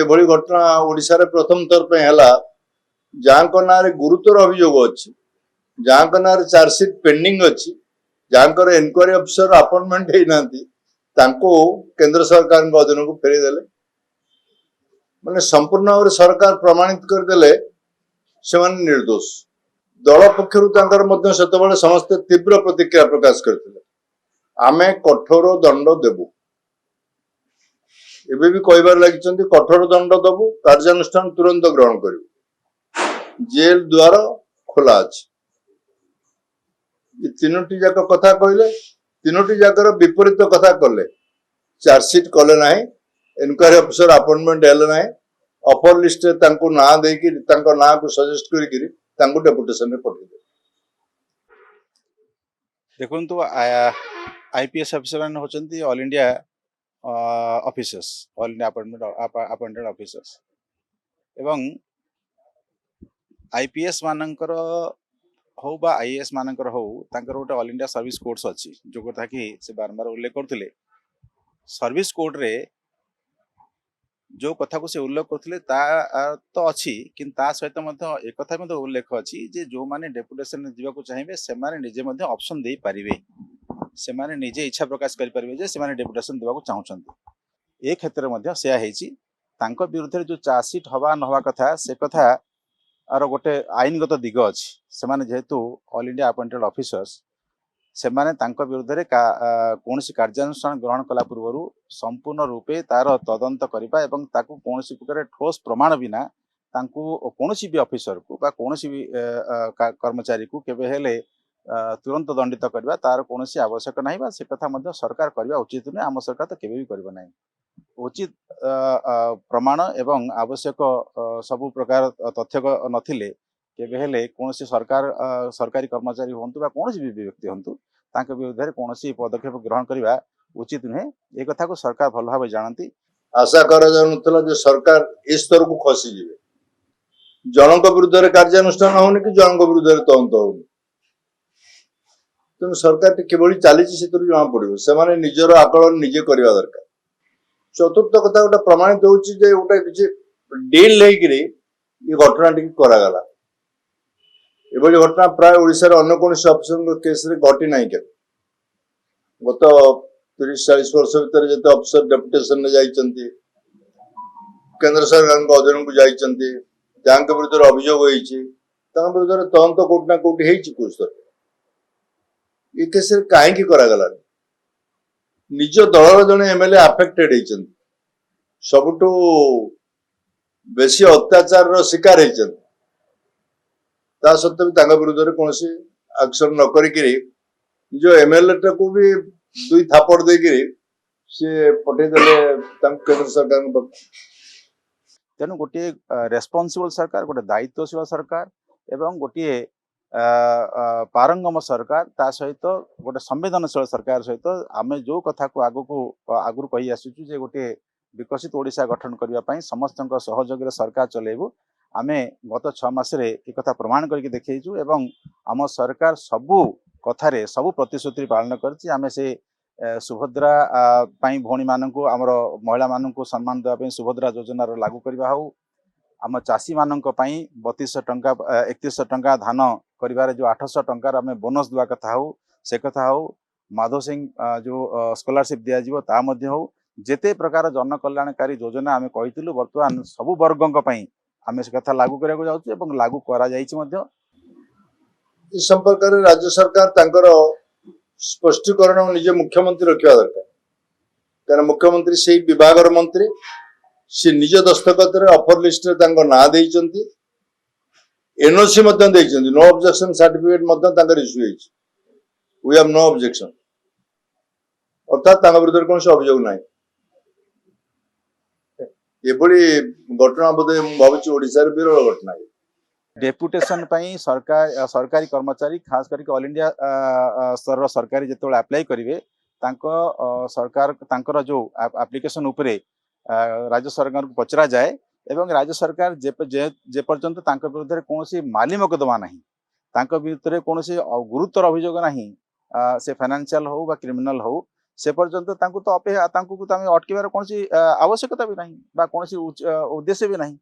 एभली घटना ओडिशा रे प्रथम थर पे हला जहाँ ना गुरुतर अभियोग अच्छी जहाँ ना चार्जसीट पेंडिंग अच्छी जहाँ इनक्वारी अफिसर अपॉइंटमेंट होना केंद्र सरकार अधीन को फेरीदेले माने संपूर्ण भाव सरकार प्रमाणित करदेले से निर्दोष दल पक्षर से समस्त तीव्र प्रतिक्रिया प्रकाश करते आमे कठोर दंड देबू एबे भी कहबार लगी कठोर दंड दबू कार्यानुष्ठान तुरंत ग्रहण करू जेल द्वार खोला अच्छी ये तीनोटी जाक कथा कहले तीनोटी जाकर विपरीत कथा कले चार्जसीट कले ना इनक्वारी अफिसर अपॉइंटमेंट हेले ना अपर लिस्ट ना देकी ना को सजेस्ट करी डेपुटेशन रे पठे देखु आईपीएस अफिसर मैंने होचंती all India officers all India appointed officers एवं आईपीएस मानकर हो बा आईएएस मानकर हो तांकर गोटे ऑल इंडिया सर्विस कोड्स अच्छी जो कथा कि से बारंबार उल्लेख करते सर्विस कोड रे जो कथा को से उल्लेख करते तो अच्छी कि सहित एक कथा उल्लेख अच्छी जे जो माने डेपुटेशन जीवा चाहिए से निजे ऑप्शन दे पारिबे से निजे इच्छा प्रकाश करें जे से डेपुटेशन देवा चाहते ए क्षेत्र में से विरुद्ध जो चार्जसीट हवा नवा कथा से कथा आर गोटे आईनगत दिग अच्छी से जेहेतु ऑल इंडिया अपॉइंटेड ऑफिसर्स से विरुद्ध में कौन कार्यानुष्ठान ग्रहण कला पूर्व संपूर्ण रूपे तार तदंत करने एवं कौन प्रकार ठोस प्रमाण बिना कौन भी ऑफिसर को कौन भी कर्मचारी को केवे हेले तुरंत दंडित करवा तार कौन आवश्यक ना से कथा सरकार करवा उचित नुहे आम सरकार तो केवे भी करब ना उचित प्रमाण एवं आवश्यक सबु प्रकार तथ्य नथिले केवे हेले कौन सरकार सरकारी कर्मचारी हूँ कौन भी व्यक्ति हूँ विरुद्ध कौन पदक्षेप ग्रहण करने उचित नुहे ये कथा को सरकार भल भाव जानती आशा कर सरकार इस स्तर को खसी जीवे जनक विरुद्ध कार्यानुष्ठान होनी कि जनक विरुद्ध तदंत होनी तेणु सरकार किभली चली जना पड़ो से निजर आकलन निजे करवा दरकार चतुर्थ कथा गोटे प्रमाणित होची जे गोटे किसी डील लेकिरी ये घटना टी करागला एभली घटना प्राय ओडिशा रे अन्य कौन अफिसर केस रे घटी ना के गत 30-40 वर्ष भीतर जिते अफिसर डेपुटेशन रे जाइचंती केंद्र सरकार अधीन को जाइचंती जहाँ विरुद्ध अभियोग होईची तांका विरुद्ध तदंत कोट ना कोट हेची कुछ स्तर ये केस रे काहे करागला निज दलर जने एमएलए अफेक्टेड होइचंती सबुठू बेसी अत्याचार रो शिकार होइचंती ता सत्ते भी तांका विरुद्ध कौन एक्शन न करी जो एमएलए को भी दुई थापड़ देकिरी से पठेदेले केंद्र सरकार तेणु गोटे रेस्पॉन्सिबल सरकार गोटे दायित्वशील सरकार एवं गोटे पारंगम सरकार ता सहित गोटे संवेदनशील सरकार सहित आम जो कथा को आगु कही आसुचु जे गोटे विकसित ओडिशा गठन करने समस्त सहयोग सरकार चलेबू आमे गत 6 मास एक कथा प्रमाण करके देखु एवं आम सरकार सबू कथारे सबू प्रतिश्रुति पालन करछि आमे से सुभद्रा भौणी मानक आमर महिला मानक सम्मान देवाई सुभद्रा योजनार लागू करवा हो आम चाषी मानक 3200 टंका 3100 टंका धान करिवारे जो 800 टंकार आमे बोनस देवा कथा हो से कथा हो माधव सिंह जो स्कॉलरशिप दिया जीवो ता मध्य हो जेते प्रकार जन कल्याणकारी योजना आमे कहितलु वर्तमान सबु वर्गक पई आमे से कथा लागू करने जाउछु एवं लागू करा जाइछि मध्य इस संपर्क में राज्य सरकार तांकर स्पष्टीकरण निजे मुख्यमंत्री रखा दरकार कारण मुख्यमंत्री से विभाग मंत्री से निज दस्तखत अफर लिस्ट ना देइचंती NOC no objection certificate issue we have no objection अर्थात विरुद्ध कौन अभियोग ना एभली घटना बोधे भावुँ ओडिशा विरल घटना डेपुटेशन सरकार सरकारी कर्मचारी खास करके ऑल इंडिया स्तर सरकारी जो अप्लाई करेंगे सरकार तांकर जो एप्लिकेशन उपरे राज्य सरकार को पचरा जाए एवं राज्य सरकार जे पर्यंत विरुद्ध कौन माली मकदमा ना विरुद्ध कौन गुरुतर अभियोग ना से फाइनेंशियल हो बा क्रिमिनल हो से पर्यंत तांकु तो तांकु तो आम अटकेबार कौन आवश्यकता भी नहीं बा कौन उद्देश्य भी नहीं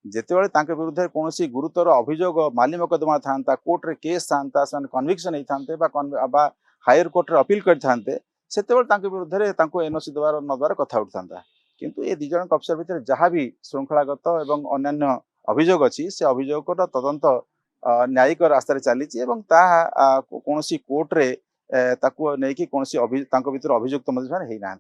जेतेबेले तांके विरुद्ध कौन गुरुतर अभियोग माली मकदमा था कोर्ट रे केस था कन्विक्शन होता हायर कोर्ट रे अपील करते से विरुद्ध एनओसी देवार न द्वारा कथा उठता किंतु ये दी जन अफिसर भितर जहाँ भी श्रृंखलागत एवं अन्य अभियोग अच्छी से अभियोग तदंत न्यायिक रास्तार चली कौन कोर्ट रे ताकू नहीं कौन भितर अभियुक्त होना।